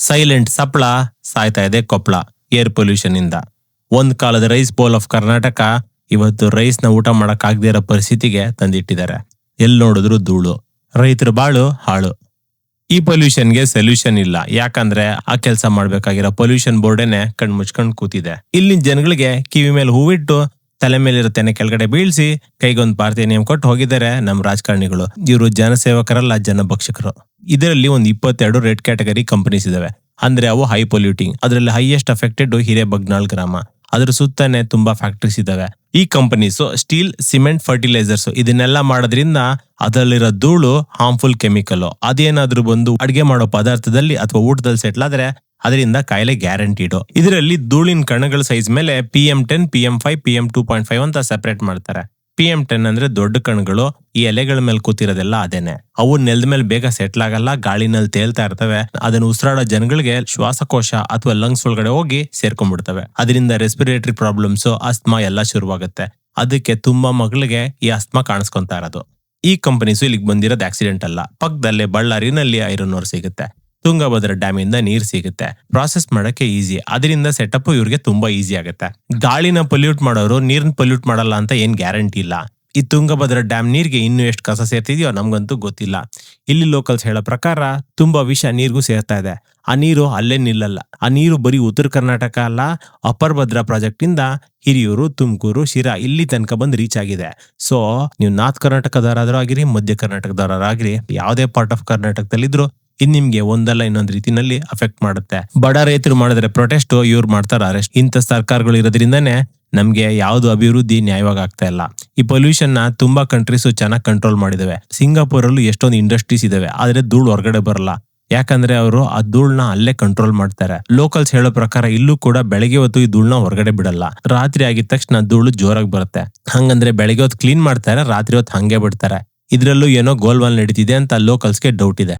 Silent ಸಪ್ಳ ಸಾಯ್ತಾ ಇದೆ Koppal air pollution ಇಂದ. ಒಂದ್ ಕಾಲದ ರೈಸ್ ಬೌಲ್ ಆಫ್ ಕರ್ನಾಟಕ ಇವತ್ತು ರೈಸ್ ನ ಊಟ ಮಾಡಕ್ ಆಗದೆ ಇರೋ ಪರಿಸ್ಥಿತಿಗೆ ತಂದಿಟ್ಟಿದ್ದಾರೆ. ಎಲ್ಲಿ ನೋಡಿದ್ರು ಧೂಳು, ರೈತರ ಬಾಳು ಹಾಳು. ಈ ಪೊಲ್ಯೂಷನ್ಗೆ ಸೊಲ್ಯೂಷನ್ ಇಲ್ಲ, ಯಾಕಂದ್ರೆ ಆ ಕೆಲಸ ಮಾಡ್ಬೇಕಾಗಿರೋ ಪೊಲ್ಯೂಷನ್ ಬೋರ್ಡೇನೆ ಕಣ್ ಮುಚ್ಕೊಂಡ್ ಕೂತಿದೆ. ಇಲ್ಲಿನ ಜನಗಳಿಗೆ ಕಿವಿ ಮೇಲೆ ಹೂವಿಟ್ಟು ತಲೆ ಮೇಲಿರೋ ತೆನೆ ಕೆಳಗಡೆ ಬೀಳ್ಸಿ ಕೈಗೊಂದು ಪಾರ್ಟಿ ನೇಮ್ ಕೊಟ್ಟು ಹೋಗಿದ್ದಾರೆ ನಮ್ ರಾಜಕಾರಣಿಗಳು. ಇವರು ಜನಸೇವಕರಲ್ಲ, ಜನಭಕ್ಷಕರು. ಇದರಲ್ಲಿ ಒಂದು 22 ರೆಡ್ ಕ್ಯಾಟಗರಿ ಕಂಪನೀಸ್ ಇದಾವೆ. ಅಂದ್ರೆ ಅವು ಹೈ ಪೊಲ್ಯೂಟಿಂಗ್. ಅದರಲ್ಲಿ ಹೈಯೆಸ್ಟ್ ಅಫೆಕ್ಟೆಡ್ ಹಿರೇಬಗ್ನಾಳ್ ಗ್ರಾಮ. ಅದ್ರ ಸುತ್ತಾನೆ ತುಂಬಾ ಫ್ಯಾಕ್ಟರೀಸ್ ಇದಾವೆ. ಈ ಕಂಪನೀಸ್ ಸ್ಟೀಲ್, ಸಿಮೆಂಟ್, ಫರ್ಟಿಲೈಸರ್ಸ್ ಇದನ್ನೆಲ್ಲ ಮಾಡೋದ್ರಿಂದ ಅದರಲ್ಲಿರೋ ಧೂಳು ಹಾರ್ಮ್ಫುಲ್ ಕೆಮಿಕಲ್. ಅದೇನಾದ್ರೂ ಬಂದು ಅಡಿಗೆ ಮಾಡೋ ಪದಾರ್ಥದಲ್ಲಿ ಅಥವಾ ಊಟದಲ್ಲಿ ಸೆಟ್ಲ್ ಆದ್ರೆ ಅದರಿಂದ ಕಾಯಿಲೆ ಗ್ಯಾರಂಟಿಡು. ಇದರಲ್ಲಿ ಧೂಳಿನ ಕಣಗಳ ಸೈಜ್ ಮೇಲೆ PM10, PM5, PM2.5 ಅಂತ ಸೆಪರೇಟ್ ಮಾಡ್ತಾರೆ. PM10 ಅಂದ್ರೆ ದೊಡ್ಡ ಕಣಗಳು. ಈ ಎಲೆಗಳ ಮೇಲೆ ಕೂತಿರೋದೆಲ್ಲ ಅದೇನೆ. ಅವು ನೆಲದ ಮೇಲೆ ಬೇಗ ಸೆಟ್ಲ್ ಆಗಲ್ಲ, ಗಾಳಿನಲ್ಲಿ ತೇಲ್ತಾ ಇರ್ತವೆ. ಅದನ್ನ ಉಸಿರಾಡೋ ಜನಗಳಿಗೆ ಶ್ವಾಸಕೋಶ ಅಥವಾ ಲಂಗ್ಸ್ ಒಳಗಡೆ ಹೋಗಿ ಸೇರ್ಕೊಂಡ್ಬಿಡ್ತವೆ. ಅದರಿಂದ ರೆಸ್ಪಿರೇಟರಿ ಪ್ರಾಬ್ಲಮ್ಸ್, ಅಸ್ತಮಾ ಎಲ್ಲ ಶುರುವಾಗುತ್ತೆ. ಅದಕ್ಕೆ ತುಂಬಾ ಮಗಳಿಗೆ ಈ ಅಸ್ತಮಾ ಕಾಣಿಸ್ಕೊಂತಾ ಇರೋದು. ಈ ಕಂಪನೀಸು ಇಲ್ಲಿಗೆ ಬಂದಿರೋದು ಆಕ್ಸಿಡೆಂಟ್ ಅಲ್ಲ. ಪಕ್ಕದಲ್ಲೇ ಬಳ್ಳಾರಿನಲ್ಲಿ ಐರನ್ ಓರ್ ಸಿಗುತ್ತೆ. ತುಂಗಭದ್ರಾ ಡ್ಯಾಮ್ ಇಂದ ನೀರ್ ಸಿಗುತ್ತೆ. ಪ್ರಾಸೆಸ್ ಮಾಡಕ್ಕೆ ಈಸಿ. ಅದರಿಂದ ಸೆಟಪ್ ಇವ್ರಿಗೆ ತುಂಬಾ ಈಸಿ ಆಗುತ್ತೆ. ಗಾಳಿನ ಪೊಲ್ಯೂಟ್ ಮಾಡೋರು ನೀರ್ನ ಪೊಲ್ಯೂಟ್ ಮಾಡಲ್ಲ ಅಂತ ಏನ್ ಗ್ಯಾರಂಟಿ ಇಲ್ಲ. ಈ ತುಂಗಭದ್ರಾ ಡ್ಯಾಮ್ ನೀರ್ಗೆ ಇನ್ನೂ ಎಷ್ಟು ಕಸ ಸೇರ್ತಿದ್ಯೋ ನಮ್ಗಂತೂ ಗೊತ್ತಿಲ್ಲ. ಇಲ್ಲಿ ಲೋಕಲ್ಸ್ ಹೇಳೋ ಪ್ರಕಾರ ತುಂಬಾ ವಿಷ ನೀರ್ಗೂ ಸೇರ್ತಾ ಇದೆ. ಆ ನೀರು ಅಲ್ಲೇ ನಿಲ್ಲಲ್ಲ. ಆ ನೀರು ಬರೀ ಉತ್ತರ ಕರ್ನಾಟಕ ಅಲ್ಲ, ಅಪ್ಪರ್ ಭದ್ರಾ ಪ್ರಾಜೆಕ್ಟ್ ಇಂದ ಹಿರಿಯೂರು, ತುಮಕೂರು, ಶಿರಾ ಇಲ್ಲಿ ತನಕ ಬಂದು ರೀಚ್ ಆಗಿದೆ. ಸೊ ನೀವು ನಾರ್ತ್ ಕರ್ನಾಟಕದವರಾದ್ರೂ ಆಗಿರಿ, ಮಧ್ಯ ಕರ್ನಾಟಕದವರಾಗಿರಿ, ಯಾವುದೇ ಪಾರ್ಟ್ ಆಫ್ ಕರ್ನಾಟಕದಲ್ಲಿದ್ರು ಇನ್ ನಿಮ್ಗೆ ಒಂದಲ್ಲ ಇನ್ನೊಂದ್ ರೀತಿನಲ್ಲಿ ಅಫೆಕ್ಟ್ ಮಾಡುತ್ತೆ. ಬಡ ರೈತರು ಮಾಡಿದ್ರೆ ಪ್ರೊಟೆಸ್ಟ್, ಇವ್ರು ಮಾಡ್ತಾರ ಅರೆಸ್ಟ್. ಇಂಥ ಸರ್ಕಾರಗಳು ಇರೋದ್ರಿಂದಾನೇ ನಮ್ಗೆ ಯಾವ್ದು ಅಭಿವೃದ್ಧಿ ನ್ಯಾಯವಾಗಿ ಆಗ್ತಾ ಇಲ್ಲ. ಈ ಪೊಲ್ಯೂಷನ್ ನ ತುಂಬಾ ಕಂಟ್ರೀಸ್ ಚೆನ್ನಾಗಿ ಕಂಟ್ರೋಲ್ ಮಾಡಿದಾವೆ. ಸಿಂಗಾಪುರ್ ಅಲ್ಲೂ ಎಷ್ಟೊಂದು ಇಂಡಸ್ಟ್ರೀಸ್ ಇದಾವೆ, ಆದ್ರೆ ಧೂಳು ಹೊರಗಡೆ ಬರಲ್ಲ. ಯಾಕಂದ್ರೆ ಅವರು ಆ ಧೂಳ್ನ ಅಲ್ಲೇ ಕಂಟ್ರೋಲ್ ಮಾಡ್ತಾರೆ. ಲೋಕಲ್ಸ್ ಹೇಳೋ ಪ್ರಕಾರ ಇಲ್ಲೂ ಕೂಡ ಬೆಳಗ್ಗೆ ಹೊತ್ತು ಈ ಧೂಳ್ನ ಹೊರಗಡೆ ಬಿಡಲ್ಲ. ರಾತ್ರಿ ಆಗಿದ ತಕ್ಷಣ ಧೂಳು ಜೋರಾಗಿ ಬರುತ್ತೆ. ಹಂಗಂದ್ರೆ ಬೆಳಗ್ಗೆ ಹೊತ್ತು ಕ್ಲೀನ್ ಮಾಡ್ತಾರೆ, ರಾತ್ರಿ ಹೊತ್ತು ಹಂಗೆ ಬಿಡ್ತಾರೆ. ಇದ್ರಲ್ಲೂ ಏನೋ ಗೋಲ್ಮಾಲ್ ನಡೀತಿದೆ ಅಂತ ಲೋಕಲ್ಸ್ಗೆ ಡೌಟ್ ಇದೆ.